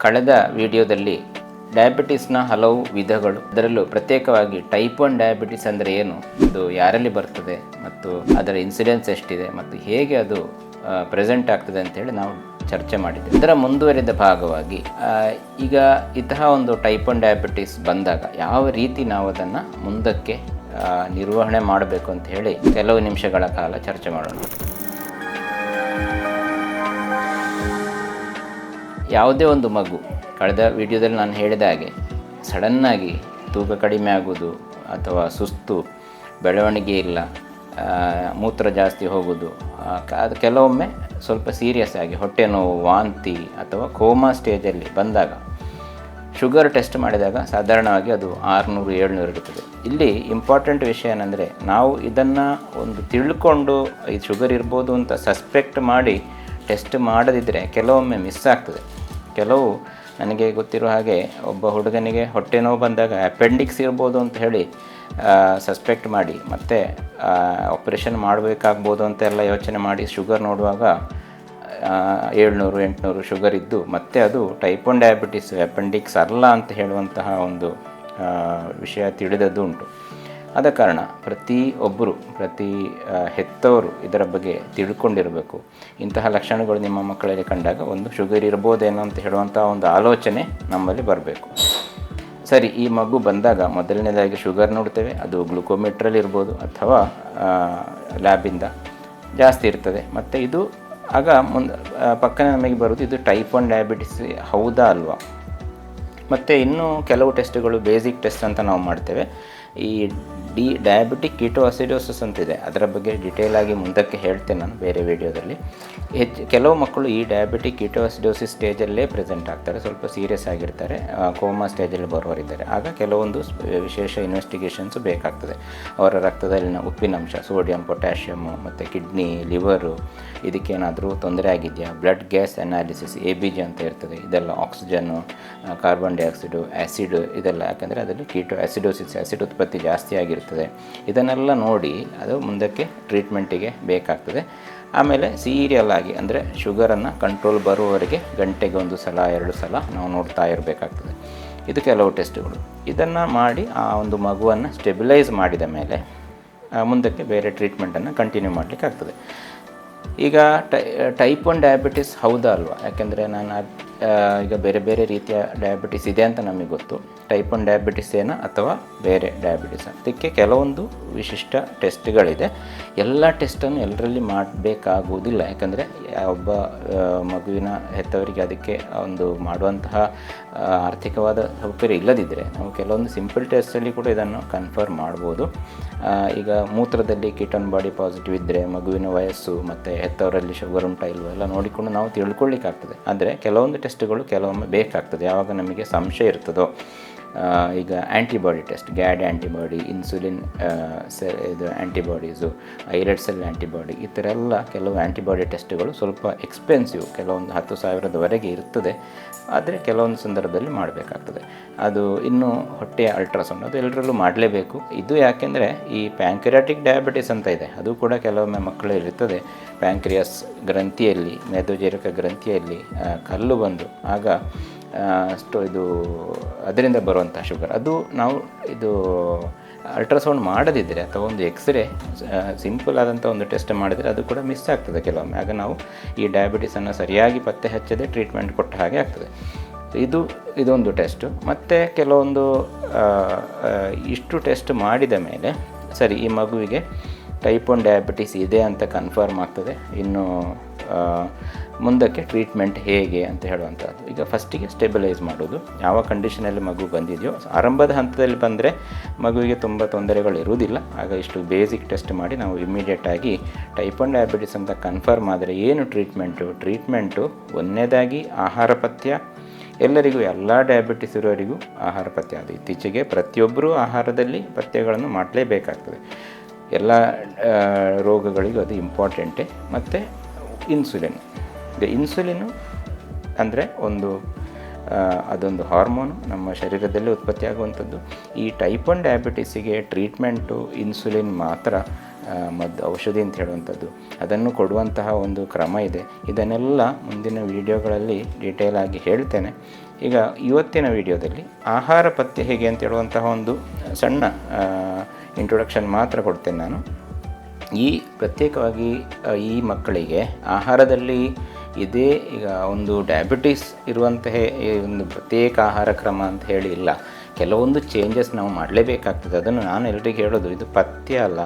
ಕಳೆದ ವಿಡಿಯೋದಲ್ಲಿ ಡಯಾಬಿಟಿಸ್ನ ಹಲವು ವಿಧಗಳು, ಅದರಲ್ಲೂ ಪ್ರತ್ಯೇಕವಾಗಿ ಟೈಪ್ 1 ಡಯಾಬಿಟಿಸ್ ಅಂದರೆ ಏನು, ಅದು ಯಾರಲ್ಲಿ ಬರ್ತದೆ ಮತ್ತು ಅದರ ಇನ್ಸಿಡೆನ್ಸ್ ಎಷ್ಟಿದೆ ಮತ್ತು ಹೇಗೆ ಅದು ಪ್ರೆಸೆಂಟ್ ಆಗ್ತದೆ ಅಂತೇಳಿ ನಾವು ಚರ್ಚೆ ಮಾಡಿದ್ದೇವೆ. ಇದರ ಮುಂದುವರಿದ ಭಾಗವಾಗಿ ಈಗ ಇಂತಹ ಒಂದು ಟೈಪ್ 1 ಡಯಾಬಿಟಿಸ್ ಬಂದಾಗ ಯಾವ ರೀತಿ ನಾವು ಅದನ್ನು ಮುಂದಕ್ಕೆ ನಿರ್ವಹಣೆ ಮಾಡಬೇಕು ಅಂತ ಹೇಳಿ ಕೆಲವು ನಿಮಿಷಗಳ ಕಾಲ ಚರ್ಚೆ ಮಾಡೋಣ. ಯಾವುದೇ ಒಂದು ಮಗು, ಕಳೆದ ವಿಡಿಯೋದಲ್ಲಿ ನಾನು ಹೇಳಿದ ಹಾಗೆ ಸಡನ್ನಾಗಿ ತೂಕ ಕಡಿಮೆ ಆಗೋದು ಅಥವಾ ಸುಸ್ತು, ಬೆಳವಣಿಗೆ ಇಲ್ಲ, ಮೂತ್ರ ಜಾಸ್ತಿ ಹೋಗೋದು, ಅದು ಕೆಲವೊಮ್ಮೆ ಸ್ವಲ್ಪ ಸೀರಿಯಸ್ ಆಗಿ ಹೊಟ್ಟೆ ನೋವು, ವಾಂತಿ ಅಥವಾ ಕೋಮಾ ಸ್ಟೇಜಲ್ಲಿ ಬಂದಾಗ ಶುಗರ್ ಟೆಸ್ಟ್ ಮಾಡಿದಾಗ ಸಾಧಾರಣವಾಗಿ ಅದು 600-700 ಇರ್ತದೆ. ಇಲ್ಲಿ ಇಂಪಾರ್ಟೆಂಟ್ ವಿಷಯ ಏನಂದರೆ, ನಾವು ಇದನ್ನು ಒಂದು ತಿಳ್ಕೊಂಡು ಇದು ಶುಗರ್ ಇರ್ಬೋದು ಅಂತ ಸಸ್ಪೆಕ್ಟ್ ಮಾಡಿ ಟೆಸ್ಟ್ ಮಾಡದಿದ್ದರೆ ಕೆಲವೊಮ್ಮೆ ಮಿಸ್ ಆಗ್ತದೆ. ಕೆಲವು ನನಗೆ ಗೊತ್ತಿರೋ ಹಾಗೆ ಒಬ್ಬ ಹುಡುಗನಿಗೆ ಹೊಟ್ಟೆ ನೋವು ಬಂದಾಗ ಅಪೆಂಡಿಕ್ಸ್ ಇರ್ಬೋದು ಅಂತ ಹೇಳಿ ಸಸ್ಪೆಕ್ಟ್ ಮಾಡಿ ಮತ್ತೆ ಆಪ್ರೇಷನ್ ಮಾಡಬೇಕಾಗ್ಬೋದು ಅಂತೆಲ್ಲ ಯೋಚನೆ ಮಾಡಿ ಶುಗರ್ ನೋಡುವಾಗ 700-800 ಶುಗರ್ ಇದ್ದು ಮತ್ತೆ ಅದು ಟೈಪ್ 1 ಡಯಾಬಿಟಿಸ್ ಅಪೆಂಡಿಕ್ಸ್ ಅಲ್ಲ ಅಂತ ಹೇಳುವಂತಹ ಒಂದು ವಿಷಯ ತಿಳಿದದ್ದು ಉಂಟು. ಆದ ಕಾರಣ ಪ್ರತಿ ಹೆತ್ತವರು ಇದರ ಬಗ್ಗೆ ತಿಳ್ಕೊಂಡಿರಬೇಕು. ಇಂತಹ ಲಕ್ಷಣಗಳು ನಿಮ್ಮ ಮಕ್ಕಳಲ್ಲಿ ಕಂಡಾಗ ಒಂದು ಶುಗರ್ ಇರ್ಬೋದೇನೋ ಅಂತ ಹೇಳುವಂಥ ಒಂದು ಆಲೋಚನೆ ನಮ್ಮಲ್ಲಿ ಬರಬೇಕು. ಸರಿ, ಈ ಮಗು ಬಂದಾಗ ಮೊದಲನೇದಾಗಿ ಶುಗರ್ ನೋಡ್ತೇವೆ. ಅದು ಗ್ಲುಕೋಮೀಟ್ರಲ್ಲಿ ಇರ್ಬೋದು ಅಥವಾ ಲ್ಯಾಬಿಂದ ಜಾಸ್ತಿ ಇರ್ತದೆ. ಮತ್ತು ಇದು ಆಗ ಪಕ್ಕನೆ ನಮಗೆ ಬರೋದು ಇದು ಟೈಪ್ 1 ಡಯಾಬಿಟಿಸ್ ಹೌದಾ ಅಲ್ವಾ. ಮತ್ತು ಇನ್ನೂ ಕೆಲವು ಟೆಸ್ಟ್ಗಳು ಬೇಸಿಕ್ ಟೆಸ್ಟ್ ಅಂತ ನಾವು ಮಾಡ್ತೇವೆ. ಈ ಡಯಾಬಿಟಿಕ್ ಕೀಟೋಅಸಿಡೋಸಿಸ್ ಅಂತಿದೆ, ಅದರ ಬಗ್ಗೆ ಡಿಟೇಲ್ ಆಗಿ ಮುಂದಕ್ಕೆ ಹೇಳ್ತೇನೆ ನಾನು ಬೇರೆ ವಿಡಿಯೋದಲ್ಲಿ. ಕೆಲವು ಮಕ್ಕಳು ಈ ಡಯಾಬಿಟಿಕ್ ಕೀಟೋಅಸಿಡೋಸಿಸ್ ಸ್ಟೇಜಲ್ಲೇ ಪ್ರೆಸೆಂಟ್ ಆಗ್ತಾರೆ, ಸ್ವಲ್ಪ ಸೀರಿಯಸ್ ಆಗಿರ್ತಾರೆ, ಕೋಮಾ ಸ್ಟೇಜಲ್ಲಿ ಬರುವವರಿದ್ದಾರೆ. ಆಗ ಕೆಲವೊಂದು ವಿಶೇಷ ಇನ್ವೆಸ್ಟಿಗೇಷನ್ಸು ಬೇಕಾಗ್ತದೆ. ಅವರ ರಕ್ತದಲ್ಲಿನ ಉಪ್ಪಿನಂಶ, ಸೋಡಿಯಂ, ಪೊಟ್ಯಾಷಿಯಮ್ಮು ಮತ್ತು ಕಿಡ್ನಿ, ಲಿವರು ಇದಕ್ಕೇನಾದರೂ ತೊಂದರೆ ಆಗಿದೆಯಾ, ಬ್ಲಡ್ ಗ್ಯಾಸ್ ಅನಾಲಿಸಿಸ್ ABG ಅಂತ ಇರ್ತದೆ, ಇದೆಲ್ಲ ಆಕ್ಸಿಜನ್ನು, ಕಾರ್ಬನ್ ಡೈಆಕ್ಸೈಡು, ಆ್ಯಸಿಡ್ ಇದೆಲ್ಲ, ಯಾಕಂದರೆ ಅದರಲ್ಲಿ ಕೀಟೋಅಸಿಡೋಸಿಸ್ ಆ್ಯಸಿಡ್ ಉತ್ಪತ್ತಿ ಜಾಸ್ತಿ ಆಗಿರ್ತದೆ. ಇದನ್ನೆಲ್ಲ ನೋಡಿ ಅದು ಮುಂದಕ್ಕೆ ಟ್ರೀಟ್ಮೆಂಟಿಗೆ ಬೇಕಾಗ್ತದೆ. ಆಮೇಲೆ ಸೀರಿಯಲ್ ಆಗಿ ಅಂದರೆ ಶುಗರನ್ನು ಕಂಟ್ರೋಲ್ ಬರುವವರೆಗೆ ಗಂಟೆಗೆ 1 ಸಲ 2 ಸಲ ನಾವು ನೋಡ್ತಾ ಇರಬೇಕಾಗ್ತದೆ. ಇದು ಕೆಲವು ಟೆಸ್ಟ್ಗಳು. ಇದನ್ನು ಮಾಡಿ ಆ ಒಂದು ಮಗುವನ್ನು ಸ್ಟೆಬಿಲೈಸ್ ಮಾಡಿದ ಮೇಲೆ ಮುಂದಕ್ಕೆ ಬೇರೆ ಟ್ರೀಟ್ಮೆಂಟನ್ನು ಕಂಟಿನ್ಯೂ ಮಾಡಲಿಕ್ಕಾಗ್ತದೆ. ಈಗ ಟೈಪ್ 1 ಡಯಾಬಿಟಿಸ್ ಹೌದಾ ಅಲ್ವಾ, ಯಾಕೆಂದರೆ ನಾನು ಈಗ ಬೇರೆ ಬೇರೆ ರೀತಿಯ ಡಯಾಬಿಟಿಸ್ ಇದೆ ಅಂತ ನಮಗೆ ಗೊತ್ತು. ಟೈಪ್ 1 ಡಯಾಬಿಟಿಸ್ ಏನೋ ಅಥವಾ ಬೇರೆ ಡಯಾಬಿಟಿಸ್, ಅದಕ್ಕೆ ಕೆಲವೊಂದು ವಿಶಿಷ್ಟ ಟೆಸ್ಟ್ಗಳಿದೆ. ಎಲ್ಲ ಟೆಸ್ಟನ್ನು ಎಲ್ಲರಲ್ಲಿ ಮಾಡಬೇಕಾಗುವುದಿಲ್ಲ, ಯಾಕಂದರೆ ಒಬ್ಬ ಮಗುವಿನ ಹೆತ್ತವರಿಗೆ ಅದಕ್ಕೆ ಒಂದು ಮಾಡುವಂತಹ ಆರ್ಥಿಕವಾದ ಸೌಕರ್ಯ ಇಲ್ಲದಿದ್ದರೆ ನಾವು ಕೆಲವೊಂದು ಸಿಂಪಲ್ ಟೆಸ್ಟಲ್ಲಿ ಕೂಡ ಇದನ್ನು ಕನ್ಫರ್ಮ್ ಮಾಡ್ಬೋದು. ಈಗ ಮೂತ್ರದಲ್ಲಿ ಕೀಟೋನ್ ಬಾಡಿ ಪಾಸಿಟಿವ್ ಇದ್ದರೆ ಮಗುವಿನ ವಯಸ್ಸು ಮತ್ತು ಹೆತ್ತವರಲ್ಲಿ ಶುಗರ್ ಉಂಟಾ ಇಲ್ವೋ ಎಲ್ಲ ನೋಡಿಕೊಂಡು ನಾವು ತಿಳ್ಕೊಳ್ಳಿಕ್ಕಾಗ್ತದೆ. ಆದರೆ ಕೆಲವೊಂದು ಟೆಸ್ಟ್ಗಳು ಕೆಲವೊಮ್ಮೆ ಬೇಕಾಗ್ತದೆ ಯಾವಾಗ ನಮಗೆ ಸಂಶಯ ಇರ್ತದೋ. ಈಗ ಆ್ಯಂಟಿಬಾಡಿ ಟೆಸ್ಟ್, ಗ್ಯಾಡ್ ಆ್ಯಂಟಿಬಾಡಿ, ಇನ್ಸುಲಿನ್ ಇದು ಆ್ಯಂಟಿಬಾಡೀಸು, ಐರೆಡ್ ಸೆಲ್ ಆ್ಯಂಟಿಬಾಡಿ, ಈ ಥರ ಎಲ್ಲ ಕೆಲವು ಆ್ಯಂಟಿಬಾಡಿ ಟೆಸ್ಟ್ಗಳು ಸ್ವಲ್ಪ ಎಕ್ಸ್ಪೆನ್ಸಿವ್, ಕೆಲವೊಂದು 10,000 ಇರ್ತದೆ. ಆದರೆ ಕೆಲವೊಂದು ಸಂದರ್ಭದಲ್ಲಿ ಮಾಡಬೇಕಾಗ್ತದೆ. ಅದು ಇನ್ನು ಹೊಟ್ಟೆಯ ಅಲ್ಟ್ರಾಸೌಂಡ್ ಅದು ಎಲ್ಲರಲ್ಲೂ ಮಾಡಲೇಬೇಕು. ಇದು ಯಾಕೆಂದರೆ ಈ ಪ್ಯಾಂಕ್ರಿಯಾಟಿಕ್ ಡಯಾಬಿಟಿಸ್ ಅಂತ ಇದೆ, ಅದು ಕೂಡ ಕೆಲವೊಮ್ಮೆ ಮಕ್ಕಳಲ್ಲಿ ಇರ್ತದೆ. ಪ್ಯಾಂಕ್ರಿಯಾಸ್ ಗ್ರಂಥಿಯಲ್ಲಿ, ಮೇದೋಜೀರಕ ಗ್ರಂಥಿಯಲ್ಲಿ ಕಲ್ಲು ಬಂದು ಆಗ ಇದು ಅದರಿಂದ ಬರುವಂಥ ಶುಗರ್, ಅದು ನಾವು ಇದು ಅಲ್ಟ್ರಾಸೌಂಡ್ ಮಾಡದಿದ್ದರೆ ಅಥವಾ ಒಂದು ಎಕ್ಸ್ರೇ ಸಿಂಪಲ್ ಆದಂಥ ಒಂದು ಟೆಸ್ಟ್ ಮಾಡಿದರೆ ಅದು ಕೂಡ ಮಿಸ್ ಆಗ್ತದೆ ಕೆಲವೊಮ್ಮೆ. ಆಗ ನಾವು ಈ ಡಯಾಬಿಟಿಸನ್ನು ಸರಿಯಾಗಿ ಪತ್ತೆ ಹಚ್ಚದೆ ಟ್ರೀಟ್ಮೆಂಟ್ ಕೊಟ್ಟ ಹಾಗೆ ಆಗ್ತದೆ. ಇದೊಂದು ಟೆಸ್ಟು. ಮತ್ತು ಕೆಲವೊಂದು ಇಷ್ಟು ಟೆಸ್ಟ್ ಮಾಡಿದ ಮೇಲೆ ಸರಿ ಈ ಮಗುವಿಗೆ ಟೈಪ್ 1 ಡಯಾಬಿಟಿಸ್ ಇದೆ ಅಂತ ಕನ್ಫರ್ಮ್ ಆಗ್ತದೆ. ಇನ್ನು ಮುಂದಕ್ಕೆ ಟ್ರೀಟ್ಮೆಂಟ್ ಹೇಗೆ ಅಂತ ಹೇಳುವಂಥದ್ದು. ಈಗ ಫಸ್ಟಿಗೆ ಸ್ಟೆಬಿಲೈಸ್ ಮಾಡೋದು. ಯಾವ ಕಂಡೀಷನಲ್ಲಿ ಮಗು ಬಂದಿದೆಯೋ, ಆರಂಭದ ಹಂತದಲ್ಲಿ ಬಂದರೆ ಮಗುವಿಗೆ ತುಂಬ ತೊಂದರೆಗಳು ಇರುವುದಿಲ್ಲ. ಆಗ ಇಷ್ಟು ಬೇಸಿಕ್ ಟೆಸ್ಟ್ ಮಾಡಿ ನಾವು ಇಮ್ಮಿಡಿಯೇಟಾಗಿ ಟೈಪ್ 1 ಡಯಾಬಿಟಿಸ್ ಅಂತ ಕನ್ಫರ್ಮ್ ಆದರೆ ಏನು ಟ್ರೀಟ್ಮೆಂಟು ಒಂದನೇದಾಗಿ ಆಹಾರ ಪಥ್ಯ. ಎಲ್ಲರಿಗೂ, ಎಲ್ಲ ಡಯಾಬಿಟಿಸ್ ಇರೋರಿಗೂ ಆಹಾರ ಪಥ್ಯ, ಅದು ಇತ್ತೀಚೆಗೆ ಪ್ರತಿಯೊಬ್ಬರೂ ಆಹಾರದಲ್ಲಿ ಪಥ್ಯಗಳನ್ನು ಮಾಡಲೇಬೇಕಾಗ್ತದೆ. ಎಲ್ಲ ರೋಗಗಳಿಗೂ ಅದು ಇಂಪಾರ್ಟೆಂಟೇ. ಮತ್ತು ಇನ್ಸುಲಿನ್ನು ಅಂದರೆ ಅದೊಂದು ಹಾರ್ಮೋನು ನಮ್ಮ ಶರೀರದಲ್ಲಿ ಉತ್ಪತ್ತಿಯಾಗುವಂಥದ್ದು. ಈ ಟೈಪ್ 1 ಡಯಾಬಿಟಿಸಿಗೆ ಟ್ರೀಟ್ಮೆಂಟು ಇನ್ಸುಲಿನ್ ಮಾತ್ರ. ಔಷಧಿ ಅಂತ ಹೇಳುವಂಥದ್ದು, ಅದನ್ನು ಕೊಡುವಂತಹ ಒಂದು ಕ್ರಮ ಇದೆ. ಇದನ್ನೆಲ್ಲ ಮುಂದಿನ ವಿಡಿಯೋಗಳಲ್ಲಿ ಡೀಟೇಲ್ ಆಗಿ ಹೇಳ್ತೇನೆ. ಈಗ ಇವತ್ತಿನ ವಿಡಿಯೋದಲ್ಲಿ ಆಹಾರ ಪಥ್ಯ ಹೇಗೆ ಅಂತ ಹೇಳುವಂತಹ ಒಂದು ಸಣ್ಣ ಇಂಟ್ರೊಡಕ್ಷನ್ ಮಾತ್ರ ಕೊಡ್ತೇನೆ ನಾನು. ಈ ಪ್ರತ್ಯೇಕವಾಗಿ ಈ ಮಕ್ಕಳಿಗೆ ಆಹಾರದಲ್ಲಿ ಇದೇ ಈಗ ಒಂದು ಡಯಾಬಿಟಿಸ್ ಇರುವಂತಹ ಒಂದು ಪ್ರತ್ಯೇಕ ಆಹಾರ ಕ್ರಮ ಅಂತ ಹೇಳಿ ಇಲ್ಲ. ಕೆಲವೊಂದು ಚೇಂಜಸ್ ನಾವು ಮಾಡಲೇಬೇಕಾಗ್ತದೆ. ಅದನ್ನು ನಾನು ಎಲ್ರಿಗೂ ಹೇಳೋದು, ಇದು ಪಥ್ಯ ಅಲ್ಲ,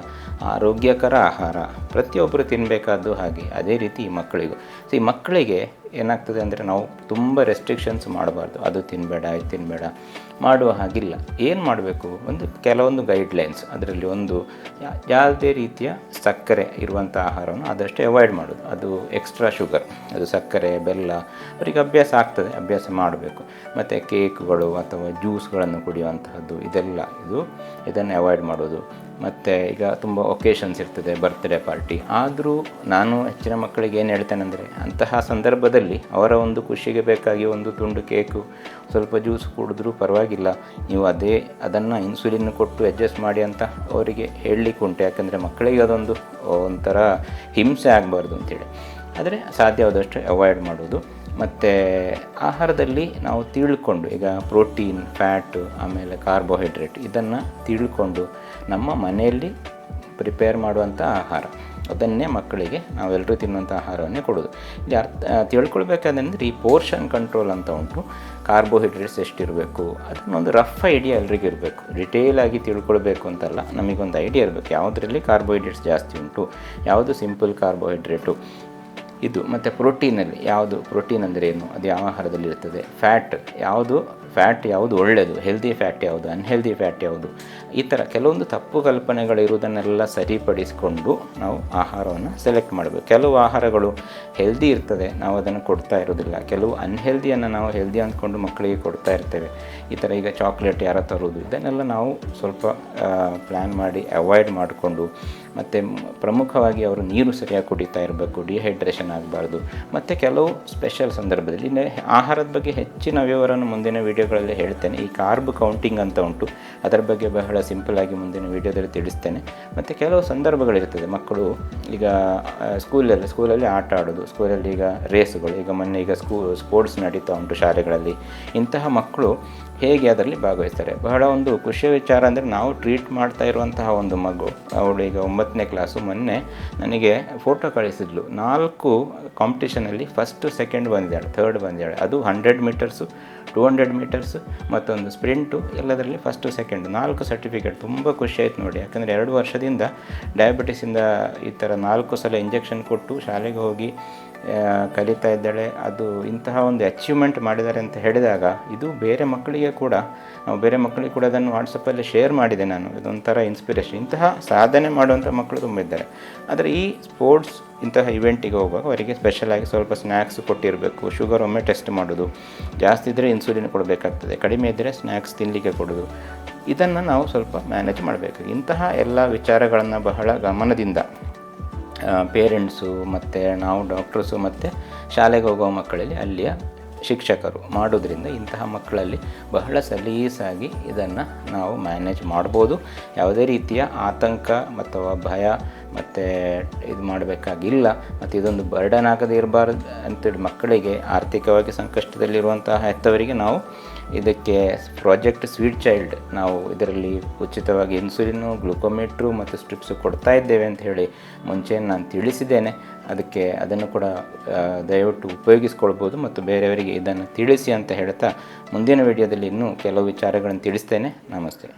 ಆರೋಗ್ಯಕರ ಆಹಾರ ಪ್ರತಿಯೊಬ್ಬರು ತಿನ್ನಬೇಕಾದ್ದು. ಹಾಗೆ ಅದೇ ರೀತಿ ಈ ಮಕ್ಕಳಿಗೂ. ಈ ಮಕ್ಕಳಿಗೆ ಏನಾಗ್ತದೆ ಅಂದರೆ ನಾವು ತುಂಬ ರೆಸ್ಟ್ರಿಕ್ಷನ್ಸ್ ಮಾಡಬಾರ್ದು. ಅದು ತಿನ್ನಬೇಡ, ಇದು ತಿನ್ನಬೇಡ ಮಾಡುವ ಹಾಗಿಲ್ಲ. ಏನು ಮಾಡಬೇಕು, ಕೆಲವೊಂದು ಗೈಡ್ಲೈನ್ಸ್. ಅದರಲ್ಲಿ ಒಂದು ಯಾವುದೇ ರೀತಿಯ ಸಕ್ಕರೆ ಇರುವಂಥ ಆಹಾರವನ್ನು ಆದಷ್ಟು ಅವಾಯ್ಡ್ ಮಾಡೋದು. ಅದು ಎಕ್ಸ್ಟ್ರಾ ಶುಗರ್, ಅದು ಸಕ್ಕರೆ, ಬೆಲ್ಲ ಅವರಿಗೆ ಅಭ್ಯಾಸ ಆಗ್ತದೆ, ಅಭ್ಯಾಸ ಮಾಡಬೇಕು. ಮತ್ತು ಕೇಕ್ಗಳು ಅಥವಾ ಜ್ಯೂಸ್ಗಳನ್ನು ಕುಡಿಯುವಂತಹದ್ದು ಇದನ್ನು ಅವಾಯ್ಡ್ ಮಾಡೋದು. ಮತ್ತು ಈಗ ತುಂಬ ಒಕೇಶನ್ಸ್ ಇರ್ತದೆ, ಬರ್ತ್ಡೇ ಪಾರ್ಟಿ. ಆದರೂ ನಾನು ಹೆಚ್ಚಿನ ಮಕ್ಕಳಿಗೆ ಏನು ಹೇಳ್ತೇನೆ ಅಂದರೆ, ಅಂತಹ ಸಂದರ್ಭದಲ್ಲಿ ಅವರ ಒಂದು ಖುಷಿಗೆ ಬೇಕಾಗಿ ಒಂದು ತುಂಡು ಕೇಕು, ಸ್ವಲ್ಪ ಜ್ಯೂಸ್ ಕುಡಿದ್ರೂ ಪರವಾಗಿಲ್ಲ, ನೀವು ಅದನ್ನು ಇನ್ಸುಲಿನ್ ಕೊಟ್ಟು ಅಡ್ಜಸ್ಟ್ ಮಾಡಿ ಅಂತ ಅವರಿಗೆ ಹೇಳಲಿಕ್ಕೆ ಉಂಟು. ಯಾಕಂದರೆ ಮಕ್ಕಳಿಗೆ ಅದೊಂದು ಒಂಥರ ಹಿಂಸೆ ಆಗಬಾರ್ದು ಅಂಥೇಳಿ. ಆದರೆ ಸಾಧ್ಯವಾದಷ್ಟು ಅವಾಯ್ಡ್ ಮಾಡೋದು. ಮತ್ತು ಆಹಾರದಲ್ಲಿ ನಾವು ತಿಳ್ಕೊಂಡು, ಈಗ ಪ್ರೋಟೀನ್, ಫ್ಯಾಟು, ಆಮೇಲೆ ಕಾರ್ಬೋಹೈಡ್ರೇಟ್ ಇದನ್ನು ತಿಳ್ಕೊಂಡು ನಮ್ಮ ಮನೆಯಲ್ಲಿ ಪ್ರಿಪೇರ್ ಮಾಡುವಂಥ ಆಹಾರ ಅದನ್ನೇ ಮಕ್ಕಳಿಗೆ ನಾವೆಲ್ಲರೂ ತಿನ್ನುವಂಥ ಆಹಾರವನ್ನೇ ಕೊಡೋದು. ಇಲ್ಲಿ ತಿಳ್ಕೊಳ್ಬೇಕಾದ್ರೆ ಈ ಪೋರ್ಷನ್ ಕಂಟ್ರೋಲ್ ಅಂತ ಉಂಟು. ಕಾರ್ಬೋಹೈಡ್ರೇಟ್ಸ್ ಎಷ್ಟಿರಬೇಕು ಅದನ್ನೊಂದು ರಫ್ ಐಡಿಯಾ ಎಲ್ರಿಗೂ ಇರಬೇಕು. ಡಿಟೇಲಾಗಿ ತಿಳ್ಕೊಳ್ಬೇಕು ಅಂತಲ್ಲ, ನಮಗೊಂದು ಐಡಿಯಾ ಇರಬೇಕು ಯಾವುದರಲ್ಲಿ ಕಾರ್ಬೋಹೈಡ್ರೇಟ್ಸ್ ಜಾಸ್ತಿ ಉಂಟು, ಯಾವುದು ಸಿಂಪಲ್ ಕಾರ್ಬೋಹೈಡ್ರೇಟು ಇದು. ಮತ್ತು ಪ್ರೋಟೀನಲ್ಲಿ ಪ್ರೋಟೀನ್ ಅಂದರೆ ಏನು, ಅದು ಯಾವ ಆಹಾರದಲ್ಲಿ ಇರ್ತದೆ. ಫ್ಯಾಟ್ ಯಾವುದು ಒಳ್ಳೆಯದು, ಹೆಲ್ದಿ ಫ್ಯಾಟ್ ಯಾವುದು, ಅನ್ಹೆಲ್ದಿ ಫ್ಯಾಟ್ ಯಾವುದು, ಈ ಥರ ಕೆಲವೊಂದು ತಪ್ಪು ಕಲ್ಪನೆಗಳಿರುವುದನ್ನೆಲ್ಲ ಸರಿಪಡಿಸಿಕೊಂಡು ನಾವು ಆಹಾರವನ್ನು ಸೆಲೆಕ್ಟ್ ಮಾಡಬೇಕು. ಕೆಲವು ಆಹಾರಗಳು ಹೆಲ್ದಿ ಇರ್ತದೆ, ನಾವು ಅದನ್ನು ಕೊಡ್ತಾ ಇರೋದಿಲ್ಲ. ಕೆಲವು ಅನ್ಹೆಲ್ದಿಯನ್ನು ನಾವು ಹೆಲ್ದಿ ಅಂದ್ಕೊಂಡು ಮಕ್ಕಳಿಗೆ ಕೊಡ್ತಾ ಇರ್ತೇವೆ. ಈ ಥರ ಈಗ ಚಾಕ್ಲೇಟ್ ಯಾರ ತರೋದು, ಇದನ್ನೆಲ್ಲ ನಾವು ಸ್ವಲ್ಪ ಪ್ಲ್ಯಾನ್ ಮಾಡಿ ಅವಾಯ್ಡ್ ಮಾಡಿಕೊಂಡು, ಮತ್ತು ಪ್ರಮುಖವಾಗಿ ಅವರು ನೀರು ಸರಿಯಾಗಿ ಕುಡಿತಾ ಇರಬೇಕು, ಡಿಹೈಡ್ರೇಷನ್ ಆಗಬಾರ್ದು. ಮತ್ತು ಕೆಲವು ಸ್ಪೆಷಲ್ ಸಂದರ್ಭದಲ್ಲಿ ಆಹಾರದ ಬಗ್ಗೆ ಹೆಚ್ಚಿನ ವಿವರವನ್ನು ಮುಂದಿನ ವೀಡಿಯೋಗಳಲ್ಲಿ ಹೇಳ್ತೇನೆ. ಈ ಕಾರ್ಬ್ ಕೌಂಟಿಂಗ್ ಅಂತ ಉಂಟು, ಅದರ ಬಗ್ಗೆ ಬಹಳ ಸಿಂಪಲಾಗಿ ಮುಂದಿನ ವೀಡಿಯೋದಲ್ಲಿ ತಿಳಿಸ್ತೇನೆ. ಮತ್ತು ಕೆಲವು ಸಂದರ್ಭಗಳಿರ್ತದೆ, ಮಕ್ಕಳು ಈಗ ಸ್ಕೂಲಲ್ಲಿ ಆಟ ಆಡೋದು, ಸ್ಕೂಲಲ್ಲಿ ಈಗ ರೇಸುಗಳು, ಈಗ ಸ್ಪೋರ್ಟ್ಸ್ ನಡೀತಾ ಉಂಟು ಶಾಲೆಗಳಲ್ಲಿ. ಇಂತಹ ಮಕ್ಕಳು ಹೇಗೆ ಅದರಲ್ಲಿ ಭಾಗವಹಿಸ್ತಾರೆ. ಬಹಳ ಒಂದು ಖುಷಿಯ ವಿಚಾರ ಅಂದರೆ, ನಾವು ಟ್ರೀಟ್ ಮಾಡ್ತಾ ಇರುವಂತಹ ಒಂದು ಮಗು, ಅವಳು ಈಗ 9ನೇ ಕ್ಲಾಸು, ಮೊನ್ನೆ ನನಗೆ ಫೋಟೋ ಕಳಿಸಿದ್ಲು. 4 ಕಾಂಪಿಟೇಷನಲ್ಲಿ ಫಸ್ಟ್, ಸೆಕೆಂಡ್ ಬಂದಿದ್ದಾಳೆ, ಥರ್ಡ್ ಬಂದಿದ್ದಾಳೆ. ಅದು 100 ಮೀಟರ್ಸು, 200 ಮೀಟರ್ಸು ಮತ್ತೊಂದು ಸ್ಪ್ರಿಂಟು, ಎಲ್ಲದರಲ್ಲಿ ಫಸ್ಟು ಸೆಕೆಂಡು, 4 ಸರ್ಟಿಫಿಕೇಟ್. ತುಂಬ ಖುಷಿ ಆಯಿತು ನೋಡಿ. ಯಾಕಂದರೆ 2 ವರ್ಷದಿಂದ ಡಯಾಬಿಟಿಸಿಂದ ಈ ಥರ 4 ಸಲ ಇಂಜೆಕ್ಷನ್ ಕೊಟ್ಟು ಶಾಲೆಗೆ ಹೋಗಿ ಕಲಿತಾ ಇದ್ದಾಳೆ. ಅದು ಇಂತಹ ಒಂದು ಅಚೀವ್ಮೆಂಟ್ ಮಾಡಿದ್ದಾರೆ ಅಂತ ಹೇಳಿದಾಗ, ಇದು ಬೇರೆ ಮಕ್ಕಳಿಗೆ ಕೂಡ ಅದನ್ನು ವಾಟ್ಸಪ್ಪಲ್ಲಿ ಶೇರ್ ಮಾಡಿದೆ ನಾನು. ಇದೊಂಥರ ಇನ್ಸ್ಪಿರೇಷನ್. ಇಂತಹ ಸಾಧನೆ ಮಾಡುವಂಥ ಮಕ್ಕಳು ತುಂಬ ಇದ್ದಾರೆ. ಆದರೆ ಈ ಸ್ಪೋರ್ಟ್ಸ್ ಇಂತಹ ಇವೆಂಟಿಗೆ ಹೋಗುವಾಗ ಅವರಿಗೆ ಸ್ಪೆಷಲಾಗಿ ಸ್ವಲ್ಪ ಸ್ನ್ಯಾಕ್ಸ್ ಕೊಟ್ಟಿರಬೇಕು. ಶುಗರ್ ಒಮ್ಮೆ ಟೆಸ್ಟ್ ಮಾಡೋದು, ಜಾಸ್ತಿ ಇದ್ದರೆ ಇನ್ಸುಲಿನ್ ಕೊಡಬೇಕಾಗ್ತದೆ, ಕಡಿಮೆ ಇದ್ದರೆ ಸ್ನ್ಯಾಕ್ಸ್ ತಿನ್ನಲಿಕ್ಕೆ ಕೊಡೋದು. ಇದನ್ನು ನಾವು ಸ್ವಲ್ಪ ಮ್ಯಾನೇಜ್ ಮಾಡಬೇಕು. ಇಂತಹ ಎಲ್ಲ ವಿಚಾರಗಳನ್ನು ಬಹಳ ಗಮನದಿಂದ ಪೇರೆಂಟ್ಸು ಮತ್ತು ನಾವು ಡಾಕ್ಟರ್ಸು ಮತ್ತು ಶಾಲೆಗೆ ಹೋಗುವ ಮಕ್ಕಳಲ್ಲಿ ಅಲ್ಲಿಯ ಶಿಕ್ಷಕರು ಮಾಡೋದ್ರಿಂದ ಇಂತಹ ಮಕ್ಕಳಲ್ಲಿ ಬಹಳ ಸಲೀಸಾಗಿ ಇದನ್ನು ನಾವು ಮ್ಯಾನೇಜ್ ಮಾಡ್ಬೋದು. ಯಾವುದೇ ರೀತಿಯ ಆತಂಕ ಅಥವಾ ಭಯ ಮತ್ತು ಇದು ಮಾಡಬೇಕಾಗಿಲ್ಲ. ಮತ್ತು ಇದೊಂದು ಬರ್ಡನ್ ಆಗದೇ ಇರಬಾರ್ದು ಅಂತೇಳಿ ಮಕ್ಕಳಿಗೆ ಆರ್ಥಿಕವಾಗಿ ಸಂಕಷ್ಟದಲ್ಲಿರುವಂತಹ ಹೆತ್ತವರಿಗೆ ನಾವು ಇದಕ್ಕೆ ಪ್ರಾಜೆಕ್ಟ್ ಸ್ವೀಟ್ ಚೈಲ್ಡ್, ನಾವು ಇದರಲ್ಲಿ ಉಚಿತವಾಗಿ ಇನ್ಸುಲಿನ್ನು, ಗ್ಲುಕೋಮೀಟ್ರು ಮತ್ತು ಸ್ಟ್ರಿಪ್ಸು ಕೊಡ್ತಾ ಇದ್ದೇವೆ ಅಂತ ಹೇಳಿ ಮುಂಚೆ ನಾನು ತಿಳಿಸಿದ್ದೇನೆ. ಅದನ್ನು ಕೂಡ ದಯವಿಟ್ಟು ಉಪಯೋಗಿಸ್ಕೊಳ್ಬೋದು ಮತ್ತು ಬೇರೆಯವರಿಗೆ ಇದನ್ನು ತಿಳಿಸಿ ಅಂತ ಹೇಳ್ತಾ ಮುಂದಿನ ವಿಡಿಯೋದಲ್ಲಿ ಇನ್ನೂ ಕೆಲವು ವಿಚಾರಗಳನ್ನು ತಿಳಿಸ್ತೇನೆ. ನಮಸ್ತೆ.